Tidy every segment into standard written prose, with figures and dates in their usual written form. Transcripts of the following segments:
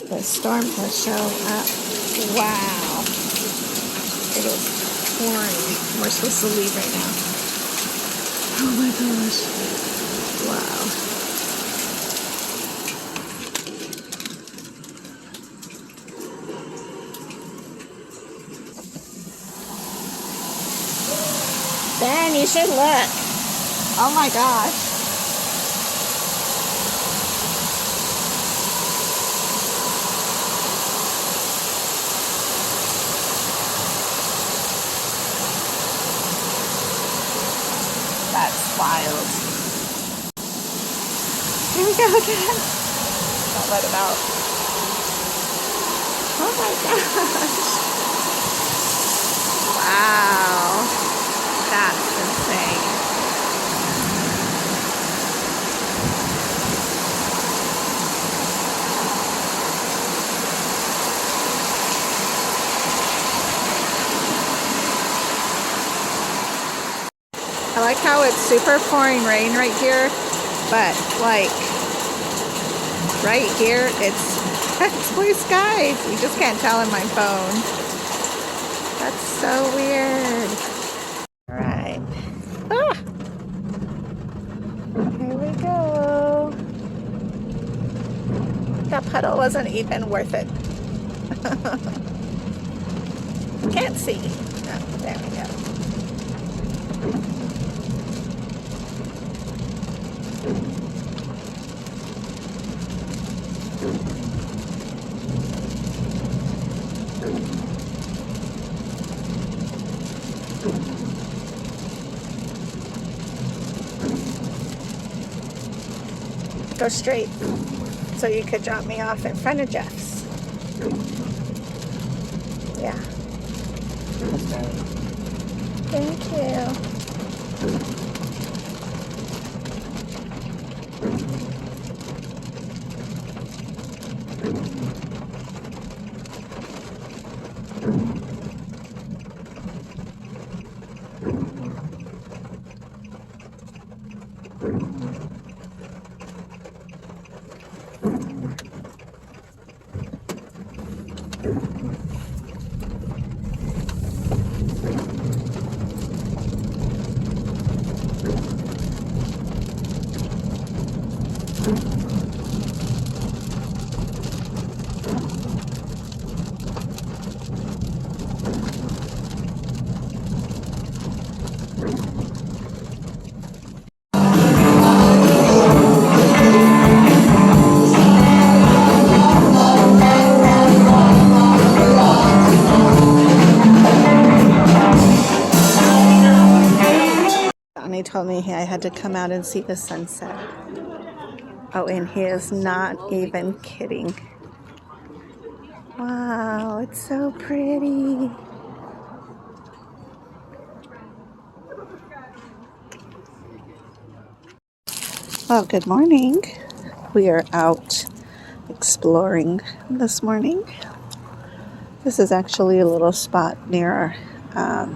The storm has shown up. Wow. It is pouring. We're supposed to leave right now. Oh my gosh. Wow. Ben, you should look. Oh my gosh. That's wild. Here we go again. Don't let it out. Oh my gosh. Wow. That's insane. I like how it's super pouring rain right here, but like right here it's blue skies. You just can't tell in my phone. That's so weird. All right. Ah! Here we go. That puddle wasn't even worth it. Can't see. Oh, there we go. Go straight so you could drop me off in front of Jeff's. Yeah. Thank you. He told me I had to come out and see the sunset. Oh, and he is not even kidding. Wow, it's so pretty. Well, good morning. We are out exploring this morning. This is actually a little spot near our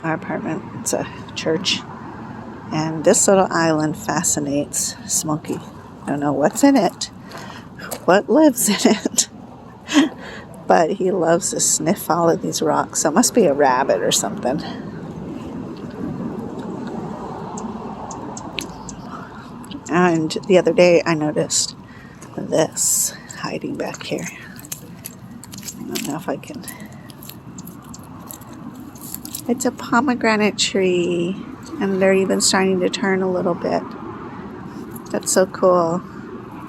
apartment. It's a church. And this little island fascinates Smokey. I don't know what's in it, what lives in it, but he loves to sniff all of these rocks. So it must be a rabbit or something. And the other day I noticed this hiding back here. I don't know if I can. It's a pomegranate tree. And they're even starting to turn a little bit. That's so cool.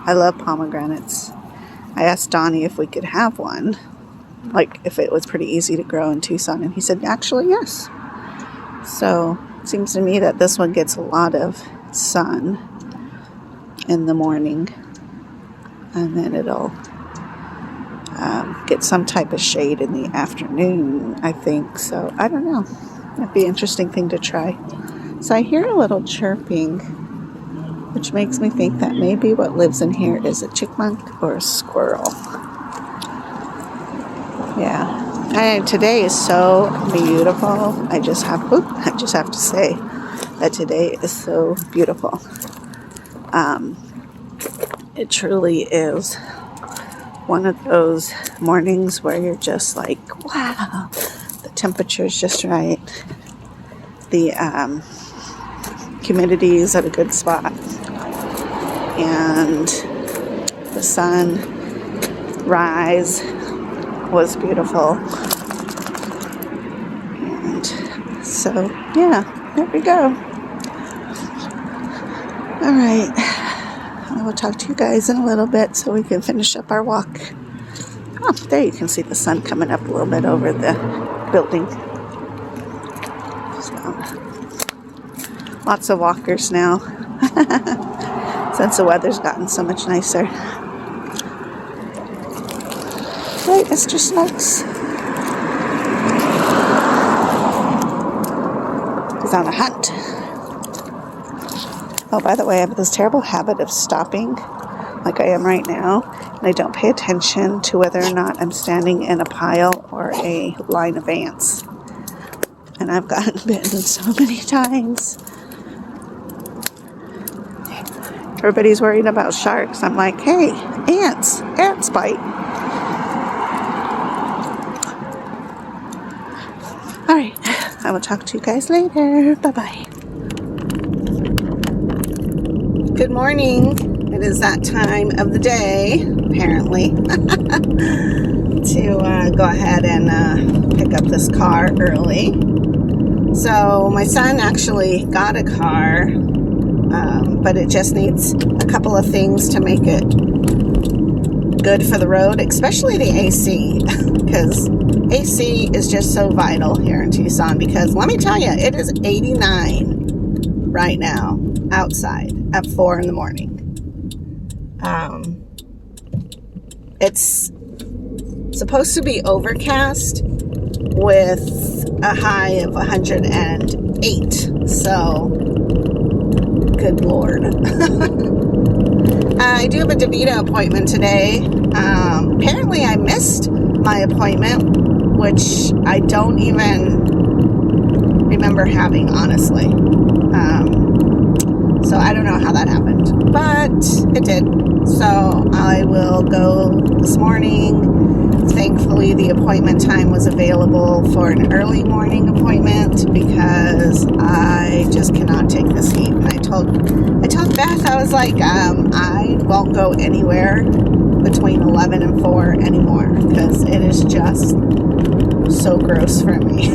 I love pomegranates. I asked Donnie if we could have one. Like if it was pretty easy to grow in Tucson. And he said, actually, yes. So it seems to me that this one gets a lot of sun in the morning. And then it'll get some type of shade in the afternoon, I think. So I don't know. That'd be an interesting thing to try. So I hear a little chirping, which makes me think that maybe what lives in here is a chipmunk or a squirrel. Yeah. And today is so beautiful. I just have to say that today is so beautiful. It truly is. one of those mornings where you're just like, wow, the temperature's just right. The humidity is at a good spot. And the sun rise was beautiful. And so, yeah, there we go. All right. I will talk to you guys in a little bit so we can finish up our walk. Oh, there you can see the sun coming up a little bit over the building. So, lots of walkers now since the weather's gotten so much nicer. Right, Mr. Snooks. He's on a hunt. Oh, by the way, I have this terrible habit of stopping, like I am right now, and I don't pay attention to whether or not I'm standing in a pile or a line of ants. And I've gotten bitten so many times. Everybody's worried about sharks. I'm like, hey, ants bite. All right, I will talk to you guys later. Bye-bye. Good morning. It is that time of the day, apparently, to go ahead and pick up this car early. So my son actually got a car, but it just needs a couple of things to make it good for the road, especially the AC, because AC is just so vital here in Tucson, because let me tell you, it is 89 right now outside at 4 in the morning. It's supposed to be overcast with a high of 108. So, good Lord. I do have a DaVita appointment today. Apparently I missed my appointment, which I don't even remember having, honestly. So I don't know how that happened, but it did. So I will go this morning. Thankfully, the appointment time was available for an early morning appointment because I just cannot take this heat. And I told Beth, I was like, I won't go anywhere between 11 and 4 anymore because it is just so gross for me.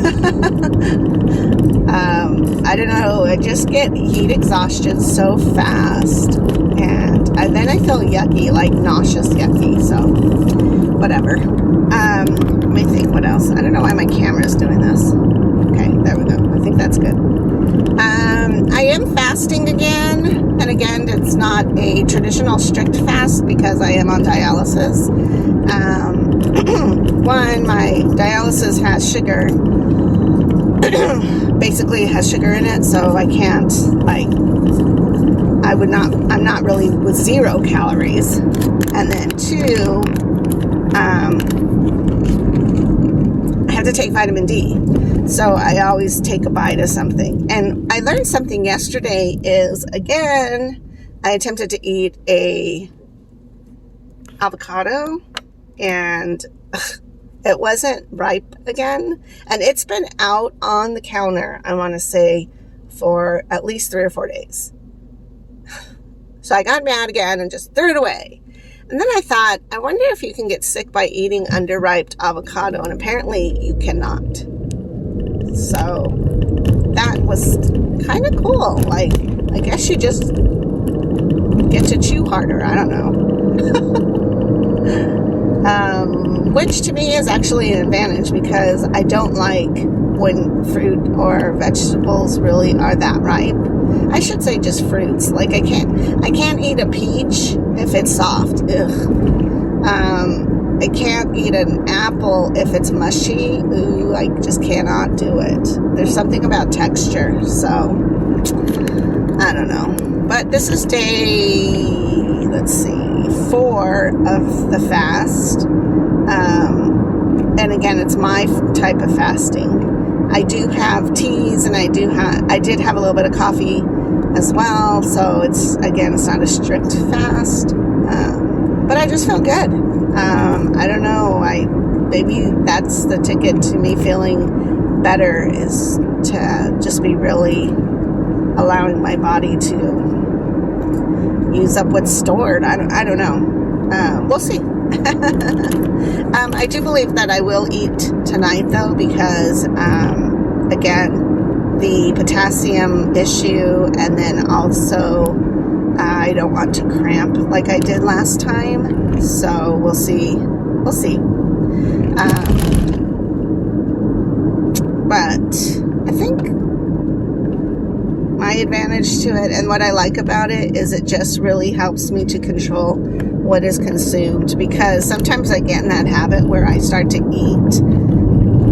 I don't know, I just get heat exhaustion so fast, and then I feel yucky, like nauseous yucky, so whatever. Let me think what else. I don't know why my camera is doing this. Okay, there we go. I think that's good. I am fasting again, and again, it's not a traditional strict fast because I am on dialysis. One, my dialysis has sugar. Basically, it has sugar in it, so I can't, I'm not really with 0 calories. And then 2, I have to take vitamin D. So I always take a bite of something. And I learned something yesterday is, again, I attempted to eat a avocado, and it wasn't ripe again. And it's been out on the counter, I want to say, for at least 3 or 4 days. So I got mad again and just threw it away. And then I thought, I wonder if you can get sick by eating underripe avocado. And apparently you cannot. So that was kind of cool. Like, I guess you just get to chew harder. I don't know. Which to me is actually an advantage because I don't like when fruit or vegetables really are that ripe. I should say just fruits. Like I can't eat a peach if it's soft. Ugh. I can't eat an apple if it's mushy. Ooh, I just cannot do it. There's something about texture. So I don't know. But this is day, let's see, 4 of the fast. And again, it's my type of fasting. I do have teas, and I did have a little bit of coffee as well. So it's not a strict fast. but I just feel good. I don't know. Maybe that's the ticket to me feeling better, is to just be really allowing my body to use up what's stored. I don't know. We'll see. I do believe that I will eat tonight, though, because again, the potassium issue, and then also I don't want to cramp like I did last time. So we'll see. But I think my advantage to it, and what I like about it, is it just really helps me to control what is consumed, because sometimes I get in that habit where I start to eat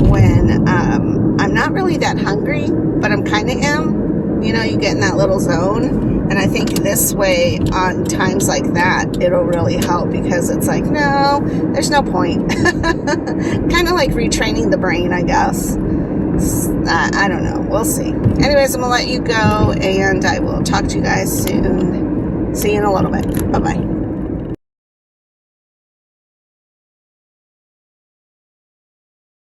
when I'm not really that hungry, but I'm kind of am. You know, you get in that little zone, and I think this way, on times like that, it'll really help, because it's like, no, there's no point. Kind of like retraining the brain, I guess. I don't know. We'll see. Anyways, I'm going to let you go, and I will talk to you guys soon. See you in a little bit. Bye-bye.